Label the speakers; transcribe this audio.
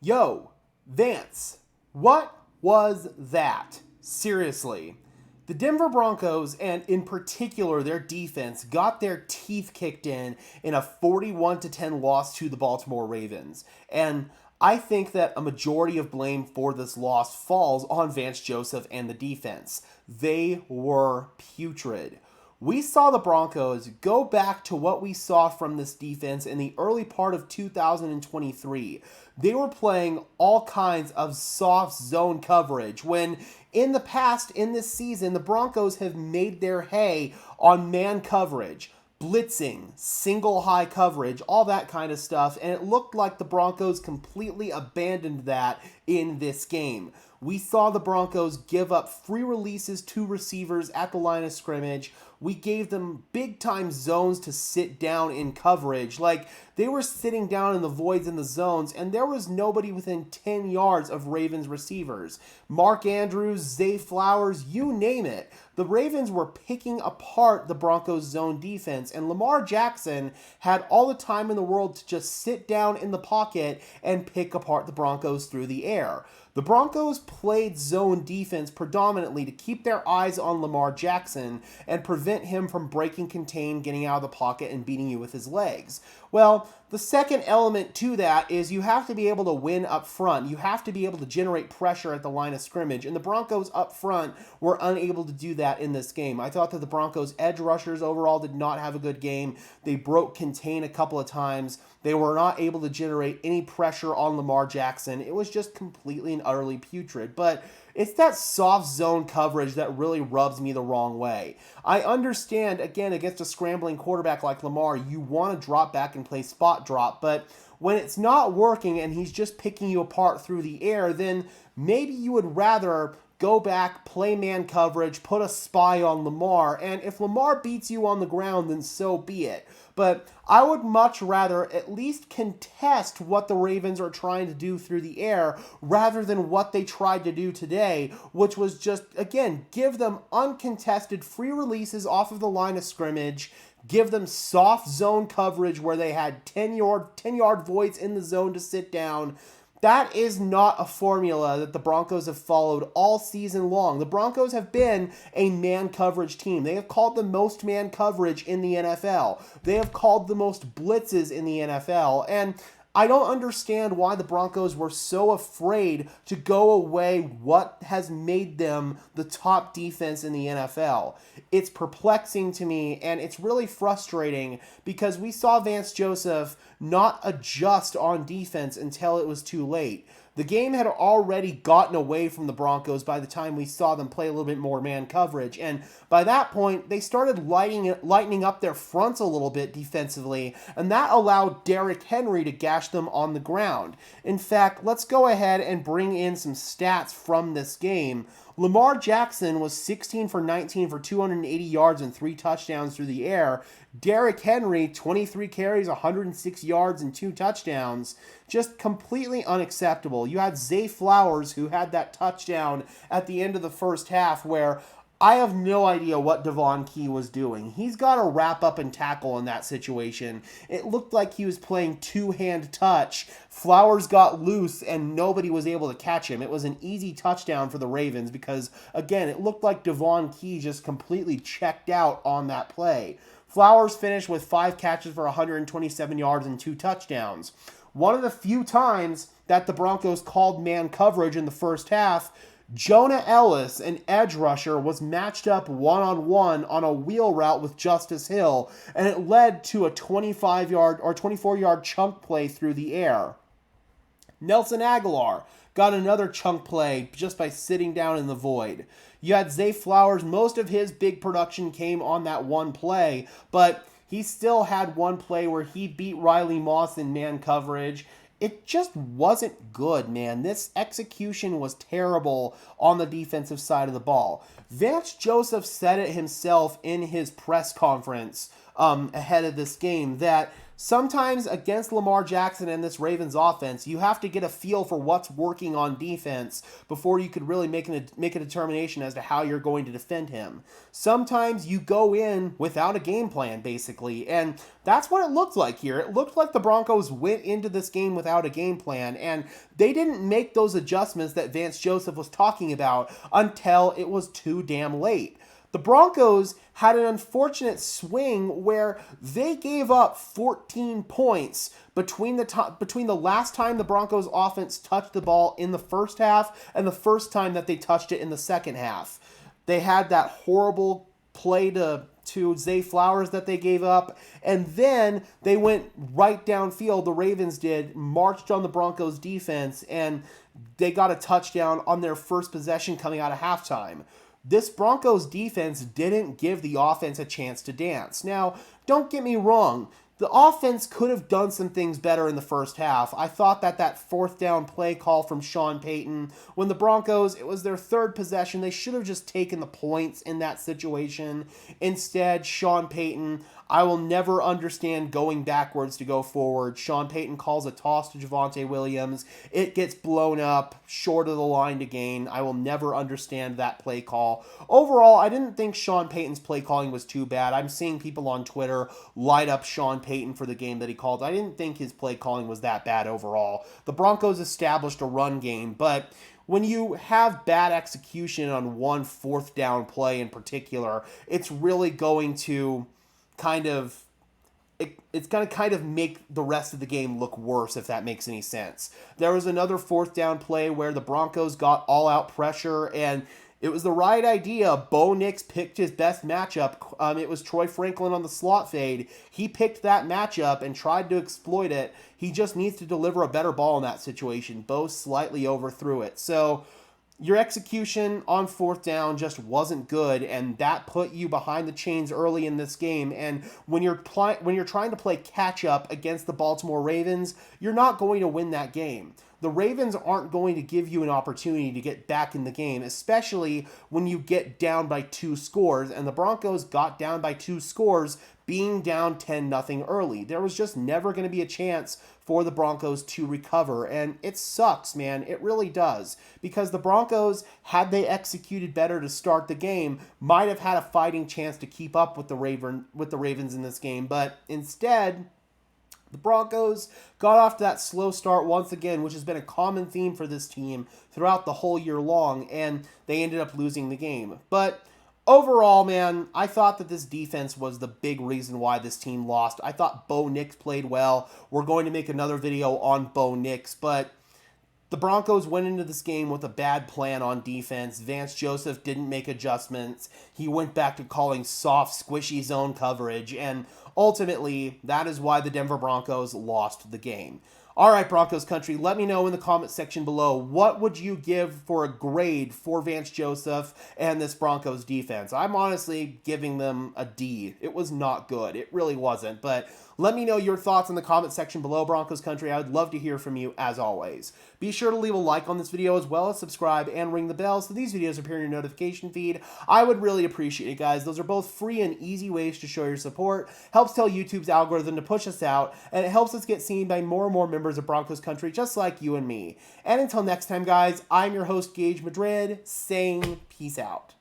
Speaker 1: Yo, Vance, what was that? Seriously. The Denver Broncos, and in particular their defense, got their teeth kicked in a 41-10 loss to the Baltimore Ravens. And I think that a majority of blame for this loss falls on Vance Joseph and the defense. They were putrid. We saw the Broncos go back to what we saw from this defense in the early part of 2023. They were playing all kinds of soft zone coverage when in the past, in this season, the Broncos have made their hay on man coverage, blitzing, single high coverage, all that kind of stuff, and it looked like the Broncos completely abandoned that in this game. We saw the Broncos give up free releases to receivers at the line of scrimmage. We gave them big time zones to sit down in coverage. Like, they were sitting down in the voids in the zones, and there was nobody within 10 yards of Ravens receivers. Mark Andrews, Zay Flowers, you name it. The Ravens were picking apart the Broncos' zone defense, and Lamar Jackson had all the time in the world to just sit down in the pocket and pick apart the Broncos through the air. The Broncos played zone defense predominantly to keep their eyes on Lamar Jackson and prevent him from breaking contain, getting out of the pocket, and beating you with his legs. Well, the second element to that is you have to be able to win up front. You have to be able to generate pressure at the line of scrimmage, and the Broncos up front were unable to do that in this game. I thought that the Broncos' edge rushers overall did not have a good game. They broke contain a couple of times. They were not able to generate any pressure on Lamar Jackson. It was just completely and utterly putrid. But it's that soft zone coverage that really rubs me the wrong way. I understand, again, against a scrambling quarterback like Lamar, you want to drop back and play spot drop, but when it's not working and he's just picking you apart through the air, then maybe you would rather go back, play man coverage, put a spy on Lamar, and if Lamar beats you on the ground, then so be it. But I would much rather at least contest what the Ravens are trying to do through the air rather than what they tried to do today, which was just, again, give them uncontested free releases off of the line of scrimmage, give them soft zone coverage where they had 10-yard voids in the zone to sit down. That is not a formula that the Broncos have followed all season long. The Broncos have been a man coverage team. They have called the most man coverage in the NFL. They have called the most blitzes in the NFL. And I don't understand why the Broncos were so afraid to go away what has made them the top defense in the NFL. It's perplexing to me, and it's really frustrating because we saw Vance Joseph not adjust on defense until it was too late. The game had already gotten away from the Broncos by the time we saw them play a little bit more man coverage. And by that point, they started lightening up their fronts a little bit defensively, and that allowed Derrick Henry to gash them on the ground. In fact, let's go ahead and bring in some stats from this game. Lamar Jackson was 16 for 19 for 280 yards and 3 touchdowns through the air. Derrick Henry, 23 carries, 106 yards, and 2 touchdowns. Just completely unacceptable. You had Zay Flowers, who had that touchdown at the end of the first half where I have no idea what Devon Key was doing. He's got to wrap up and tackle in that situation. It looked like he was playing two-hand touch. Flowers got loose and nobody was able to catch him. It was an easy touchdown for the Ravens because, again, it looked like Devon Key just completely checked out on that play. Flowers finished with 5 catches for 127 yards and 2 touchdowns. One of the few times that the Broncos called man coverage in the first half, Jonah Ellis, an edge rusher, was matched up one-on-one on a wheel route with Justice Hill, and it led to a 25-yard or 24-yard chunk play through the air. Nelson Aguilar got another chunk play just by sitting down in the void. You had Zay Flowers. Most of his big production came on that one play, but he still had one play where he beat Riley Moss in man coverage. It just wasn't good, man. This execution was terrible on the defensive side of the ball. Vance Joseph said it himself in his press conference ahead of this game that sometimes against Lamar Jackson and this Ravens offense, you have to get a feel for what's working on defense before you could really make a determination as to how you're going to defend him. Sometimes you go in without a game plan, basically, and that's what it looked like here. It looked like the Broncos went into this game without a game plan, and they didn't make those adjustments that Vance Joseph was talking about until it was too damn late. The Broncos had an unfortunate swing where they gave up 14 points between the last time the Broncos offense touched the ball in the first half and the first time that they touched it in the second half. They had that horrible play to Zay Flowers that they gave up, and then they went right downfield, the Ravens did, marched on the Broncos defense, and they got a touchdown on their first possession coming out of halftime. This Broncos defense didn't give the offense a chance to dance. Now, don't get me wrong. The offense could have done some things better in the first half. I thought that fourth down play call from Sean Payton, when the Broncos, it was their third possession, they should have just taken the points in that situation. Instead, Sean Payton, I will never understand going backwards to go forward. Sean Payton calls a toss to Javonte Williams. It gets blown up short of the line to gain. I will never understand that play call. Overall, I didn't think Sean Payton's play calling was too bad. I'm seeing people on Twitter light up Sean Payton for the game that he called. I didn't think his play calling was that bad overall. The Broncos established a run game, but when you have bad execution on one fourth down play in particular, it's really going to it's going to kind of make the rest of the game look worse, if that makes any sense. There was another fourth down play where the Broncos got all-out pressure, and it was the right idea. Bo Nix picked his best matchup. It was Troy Franklin on the slot fade. He picked that matchup and tried to exploit it. He just needs to deliver a better ball in that situation. Bo slightly overthrew it. So your execution on fourth down just wasn't good, and that put you behind the chains early in this game. And when you're trying to play catch up against the Baltimore Ravens, you're not going to win that game. The Ravens aren't going to give you an opportunity to get back in the game, especially when you get down by 2 scores, and the Broncos got down by 2 scores being down 10-0 early. There was just never going to be a chance for the Broncos to recover, and it sucks, man. It really does, because the Broncos, had they executed better to start the game, might have had a fighting chance to keep up with the Ravens in this game, but instead, the Broncos got off to that slow start once again, which has been a common theme for this team throughout the whole year long, and they ended up losing the game. But overall, man, I thought that this defense was the big reason why this team lost. I thought Bo Nix played well. We're going to make another video on Bo Nix, but the Broncos went into this game with a bad plan on defense. Vance Joseph didn't make adjustments. He went back to calling soft, squishy zone coverage, and ultimately, that is why the Denver Broncos lost the game. All right, Broncos country, let me know in the comment section below, what would you give for a grade for Vance Joseph and this Broncos defense? I'm honestly giving them a D. It was not good. It really wasn't. But let me know your thoughts in the comment section below, Broncos country. I would love to hear from you as always. Be sure to leave a like on this video as well as subscribe and ring the bell so these videos appear in your notification feed. I would really appreciate it, guys. Those are both free and easy ways to show your support. Helps tell YouTube's algorithm to push us out, and it helps us get seen by more and more members of Broncos country just like you and me. And until next time, guys, I'm your host, Gage Madrid, saying peace out.